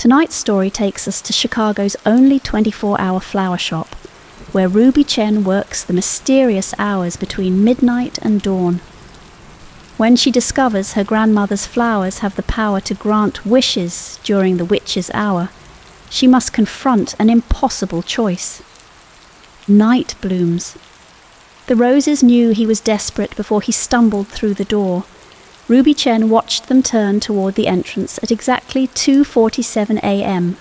Tonight's story takes us to Chicago's only 24-hour flower shop, where Ruby Chen works the mysterious hours between midnight and dawn. When she discovers her grandmother's flowers have the power to grant wishes during the witch's hour, she must confront an impossible choice. Night blooms. The roses knew he was desperate before he stumbled through the door. Ruby Chen watched them turn toward the entrance at exactly 2:47 a.m.,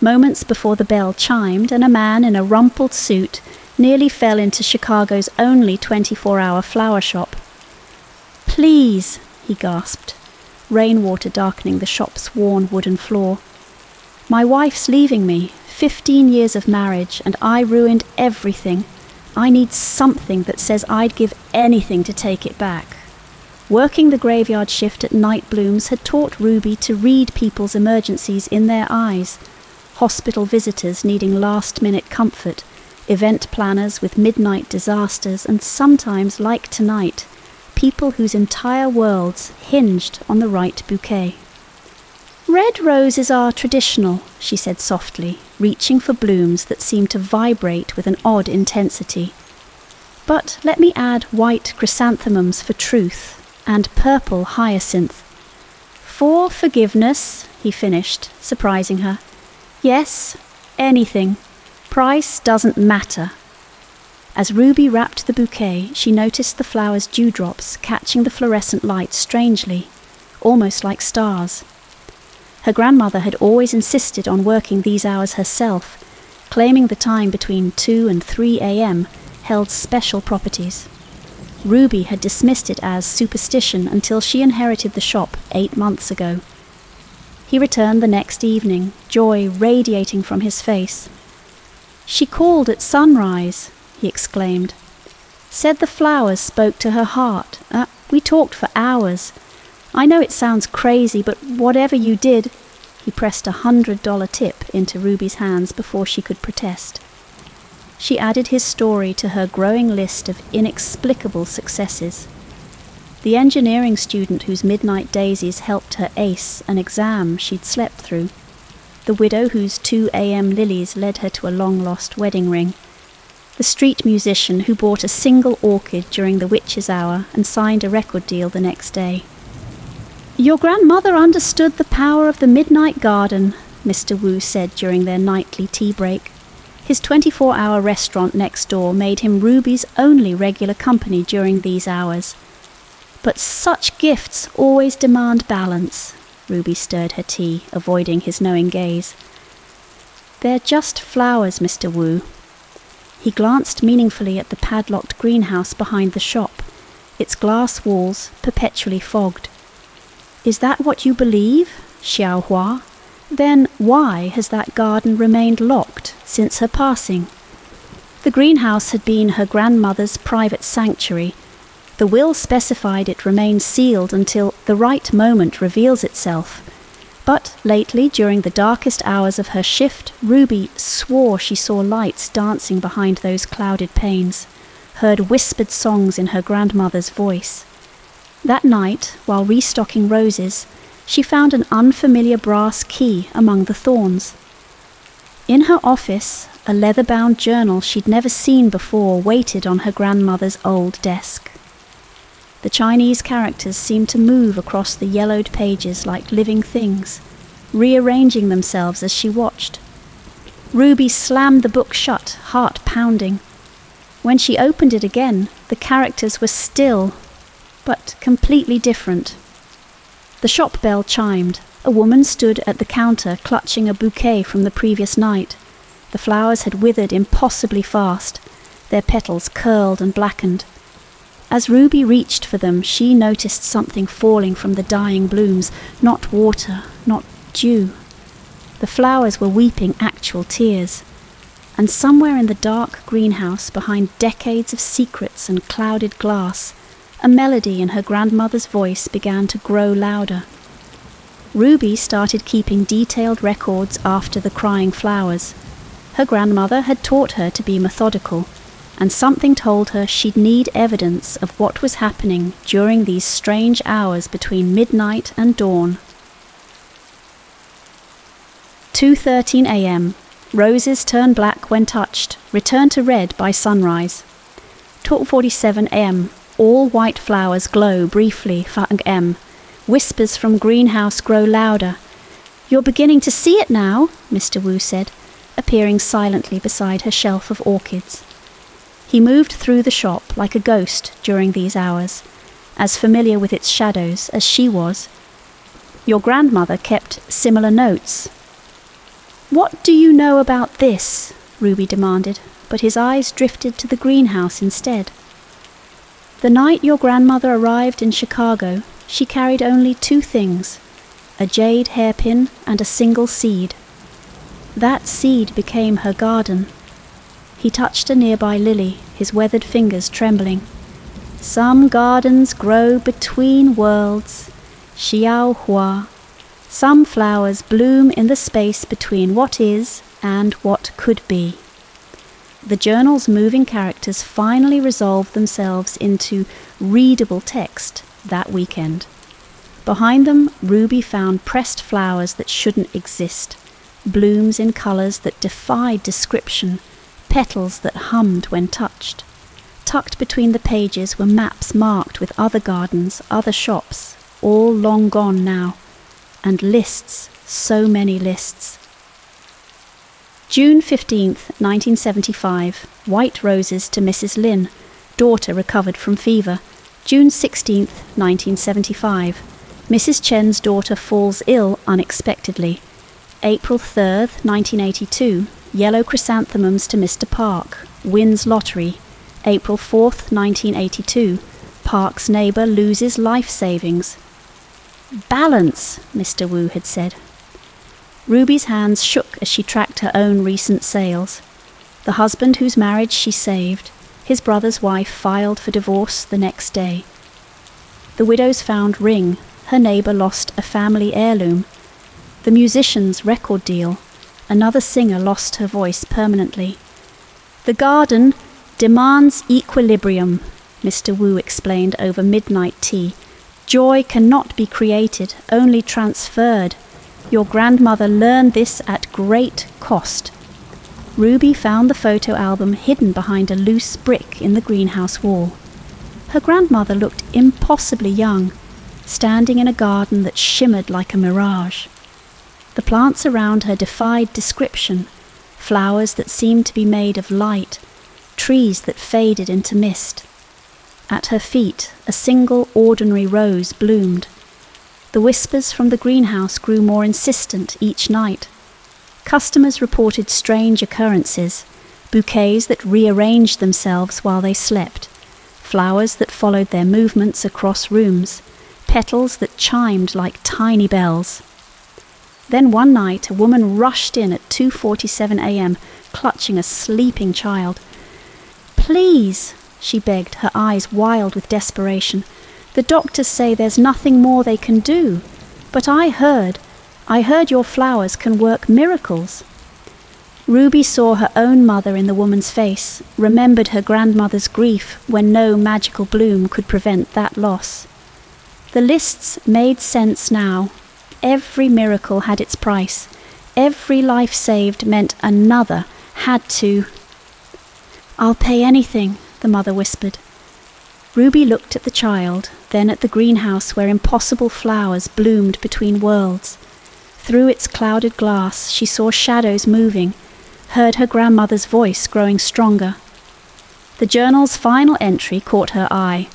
moments before the bell chimed and a man in a rumpled suit nearly fell into Chicago's only 24-hour flower shop. "Please," he gasped, rainwater darkening the shop's worn wooden floor. "My wife's leaving me, 15 years of marriage, and I ruined everything. I need something that says I'd give anything to take it back." Working the graveyard shift at Night Blooms had taught Ruby to read people's emergencies in their eyes. Hospital visitors needing last-minute comfort, event planners with midnight disasters, and sometimes, like tonight, people whose entire worlds hinged on the right bouquet. "Red roses are traditional," she said softly, reaching for blooms that seemed to vibrate with an odd intensity. "But let me add white chrysanthemums for truth, and purple hyacinth." "For forgiveness," he finished, surprising her. "Yes, anything. Price doesn't matter." As Ruby wrapped the bouquet, she noticed the flower's dewdrops catching the fluorescent light strangely, almost like stars. Her grandmother had always insisted on working these hours herself, claiming the time between 2 and 3 a.m. held special properties. Ruby had dismissed it as superstition until she inherited the shop 8 months ago. He returned the next evening, joy radiating from his face. "She called at sunrise," he exclaimed. "Said the flowers spoke to her heart. We talked for hours. I know it sounds crazy, but whatever you did..." He pressed $100 tip into Ruby's hands before she could protest. She added his story to her growing list of inexplicable successes. The engineering student whose midnight daisies helped her ace an exam she'd slept through. The widow whose 2 a.m. lilies led her to a long-lost wedding ring. The street musician who bought a single orchid during the witch's hour and signed a record deal the next day. "Your grandmother understood the power of the midnight garden," Mr. Wu said during their nightly tea break. His 24-hour restaurant next door made him Ruby's only regular company during these hours. "But such gifts always demand balance." Ruby stirred her tea, avoiding his knowing gaze. "They're just flowers, Mr. Wu." He glanced meaningfully at the padlocked greenhouse behind the shop, its glass walls perpetually fogged. "Is that what you believe, Xiao Hua? Then why has that garden remained locked since her passing?" The greenhouse had been her grandmother's private sanctuary. The will specified it remain sealed until the right moment reveals itself. But lately, during the darkest hours of her shift, Ruby swore she saw lights dancing behind those clouded panes, heard whispered songs in her grandmother's voice. That night, while restocking roses, she found an unfamiliar brass key among the thorns. In her office, a leather-bound journal she'd never seen before waited on her grandmother's old desk. The Chinese characters seemed to move across the yellowed pages like living things, rearranging themselves as she watched. Ruby slammed the book shut, heart pounding. When she opened it again, the characters were still, but completely different. The shop bell chimed. A woman stood at the counter clutching a bouquet from the previous night. The flowers had withered impossibly fast, their petals curled and blackened. As Ruby reached for them, she noticed something falling from the dying blooms, not water, not dew. The flowers were weeping actual tears. And somewhere in the dark greenhouse, behind decades of secrets and clouded glass, a melody in her grandmother's voice began to grow louder. Ruby started keeping detailed records after the crying flowers. Her grandmother had taught her to be methodical, and something told her she'd need evidence of what was happening during these strange hours between midnight and dawn. 2:13 a.m. Roses turn black when touched, return to red by sunrise. 12:47 a.m. All white flowers glow briefly, Fang M. Whispers from greenhouse grow louder. You're beginning to see it now, Mr. Wu said, appearing silently beside her shelf of orchids. He moved through the shop like a ghost during these hours, as familiar with its shadows as she was. Your grandmother kept similar notes. What do you know about this? Ruby demanded, but his eyes drifted to the greenhouse instead. The night your grandmother arrived in Chicago, she carried only 2 things, a jade hairpin and a single seed. That seed became her garden. He touched a nearby lily, his weathered fingers trembling. Some gardens grow between worlds, Xiao Hua. Some flowers bloom in the space between what is and what could be. The journal's moving characters finally resolved themselves into readable text that weekend. Behind them, Ruby found pressed flowers that shouldn't exist, blooms in colours that defied description, petals that hummed when touched. Tucked between the pages were maps marked with other gardens, other shops, all long gone now, and lists, so many lists. June 15th, 1975, white roses to Mrs. Lin, daughter recovered from fever. June 16th, 1975, Mrs. Chen's daughter falls ill unexpectedly. April 3rd, 1982, yellow chrysanthemums to Mr. Park, wins lottery. April 4th, 1982, Park's neighbour loses life savings. Balance, Mr. Wu had said. Ruby's hands shook as she tracked her own recent sales. The husband whose marriage she saved, his brother's wife filed for divorce the next day. The widow's found ring, her neighbour lost a family heirloom. The musician's record deal, another singer lost her voice permanently. The garden demands equilibrium, Mr. Wu explained over midnight tea. Joy cannot be created, only transferred. Your grandmother learned this at great cost. Ruby found the photo album hidden behind a loose brick in the greenhouse wall. Her grandmother looked impossibly young, standing in a garden that shimmered like a mirage. The plants around her defied description, flowers that seemed to be made of light, trees that faded into mist. At her feet, a single ordinary rose bloomed. The whispers from the greenhouse grew more insistent each night. Customers reported strange occurrences, bouquets that rearranged themselves while they slept, flowers that followed their movements across rooms, petals that chimed like tiny bells. Then one night, a woman rushed in at 2:47 a.m., clutching a sleeping child. "Please," she begged, her eyes wild with desperation. "The doctors say there's nothing more they can do. But I heard your flowers can work miracles." Ruby saw her own mother in the woman's face, remembered her grandmother's grief when no magical bloom could prevent that loss. The lists made sense now. Every miracle had its price. Every life saved meant another had to. "I'll pay anything," the mother whispered. Ruby looked at the child, then at the greenhouse where impossible flowers bloomed between worlds. Through its clouded glass, she saw shadows moving, heard her grandmother's voice growing stronger. The journal's final entry caught her eye.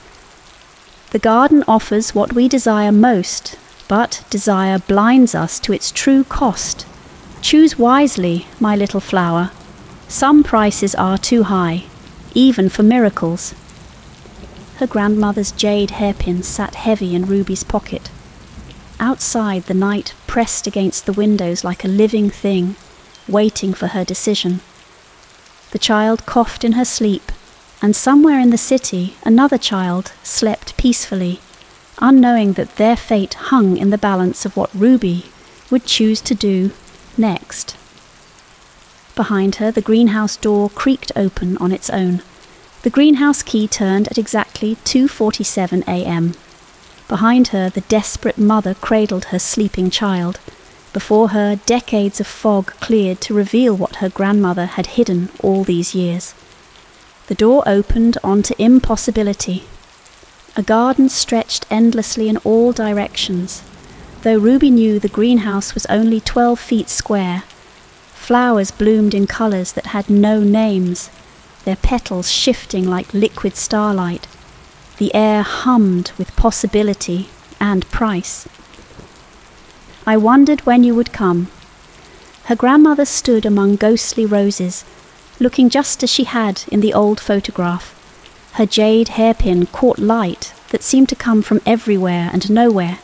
"The garden offers what we desire most, but desire blinds us to its true cost. Choose wisely, my little flower. Some prices are too high, even for miracles." Her grandmother's jade hairpin sat heavy in Ruby's pocket. Outside, the night pressed against the windows like a living thing, waiting for her decision. The child coughed in her sleep, and somewhere in the city, another child slept peacefully, unknowing that their fate hung in the balance of what Ruby would choose to do next. Behind her, the greenhouse door creaked open on its own. The greenhouse key turned at exactly 2:47 a.m. Behind her, the desperate mother cradled her sleeping child. Before her, decades of fog cleared to reveal what her grandmother had hidden all these years. The door opened onto impossibility. A garden stretched endlessly in all directions. Though Ruby knew the greenhouse was only 12 feet square, flowers bloomed in colours that had no names, their petals shifting like liquid starlight. The air hummed with possibility and price. I wondered when you would come. Her grandmother stood among ghostly roses, looking just as she had in the old photograph. Her jade hairpin caught light that seemed to come from everywhere and nowhere.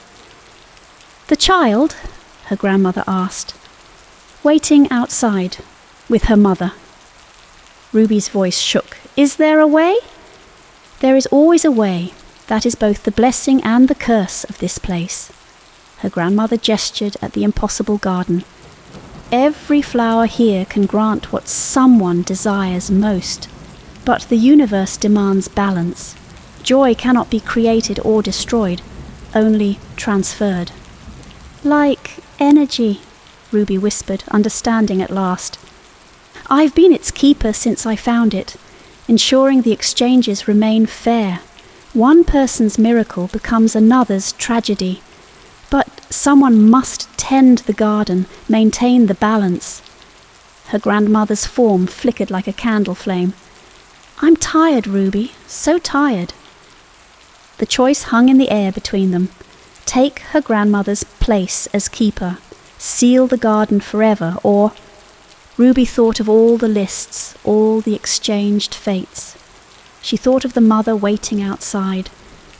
"The child?" her grandmother asked. "Waiting outside, with her mother." Ruby's voice shook. "Is there a way?" "There is always a way. That is both the blessing and the curse of this place." Her grandmother gestured at the impossible garden. "Every flower here can grant what someone desires most. But the universe demands balance. Joy cannot be created or destroyed, only transferred." "Like energy," Ruby whispered, understanding at last. "I've been its keeper since I found it, ensuring the exchanges remain fair. One person's miracle becomes another's tragedy. But someone must tend the garden, maintain the balance." Her grandmother's form flickered like a candle flame. "I'm tired, Ruby, so tired." The choice hung in the air between them. Take her grandmother's place as keeper, seal the garden forever, or... Ruby thought of all the lists, all the exchanged fates. She thought of the mother waiting outside,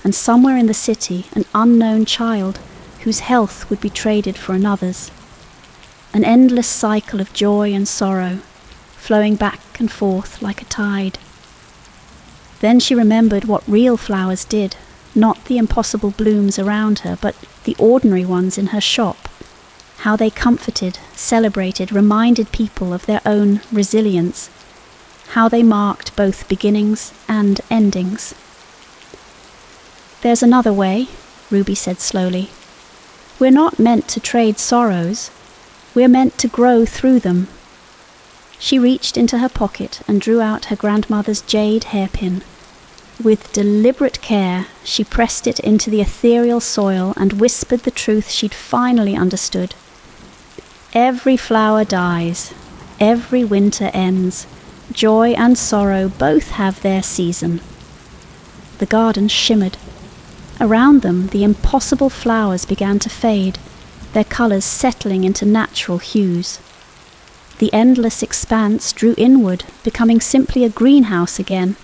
and somewhere in the city an unknown child whose health would be traded for another's. An endless cycle of joy and sorrow, flowing back and forth like a tide. Then she remembered what real flowers did, not the impossible blooms around her, but the ordinary ones in her shop. How they comforted, celebrated, reminded people of their own resilience. How they marked both beginnings and endings. "There's another way," Ruby said slowly. "We're not meant to trade sorrows. We're meant to grow through them." She reached into her pocket and drew out her grandmother's jade hairpin. With deliberate care, she pressed it into the ethereal soil and whispered the truth she'd finally understood. "Every flower dies. Every winter ends. Joy and sorrow both have their season." The garden shimmered. Around them, the impossible flowers began to fade, their colours settling into natural hues. The endless expanse drew inward, becoming simply a greenhouse again,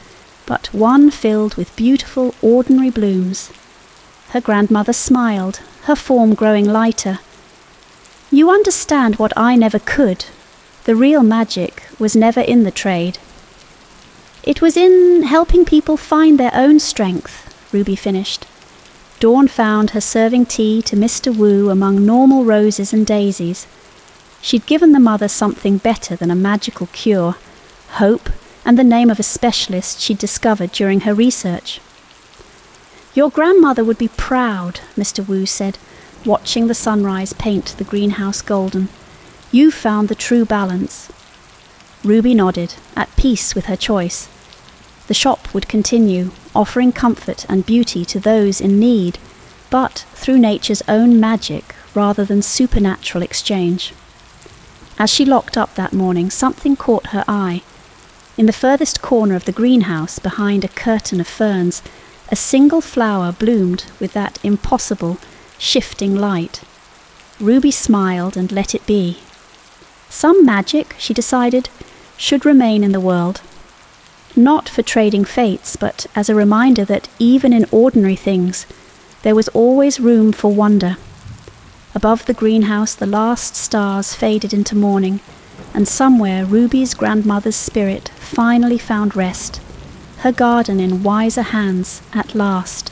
but one filled with beautiful, ordinary blooms. Her grandmother smiled, her form growing lighter. "You understand what I never could. The real magic was never in the trade. It was in helping people find their own strength," Ruby finished. Dawn found her serving tea to Mr. Wu among normal roses and daisies. She'd given the mother something better than a magical cure, hope, and the name of a specialist she'd discovered during her research. "Your grandmother would be proud," Mr. Wu said, watching the sunrise paint the greenhouse golden. "You found the true balance." Ruby nodded, at peace with her choice. The shop would continue, offering comfort and beauty to those in need, but through nature's own magic rather than supernatural exchange. As she locked up that morning, something caught her eye. In the furthest corner of the greenhouse, behind a curtain of ferns, a single flower bloomed with that impossible, shifting light. Ruby smiled and let it be. Some magic, she decided, should remain in the world. Not for trading fates, but as a reminder that even in ordinary things, there was always room for wonder. Above the greenhouse, the last stars faded into morning, and somewhere Ruby's grandmother's spirit finally found rest, her garden in wiser hands at last.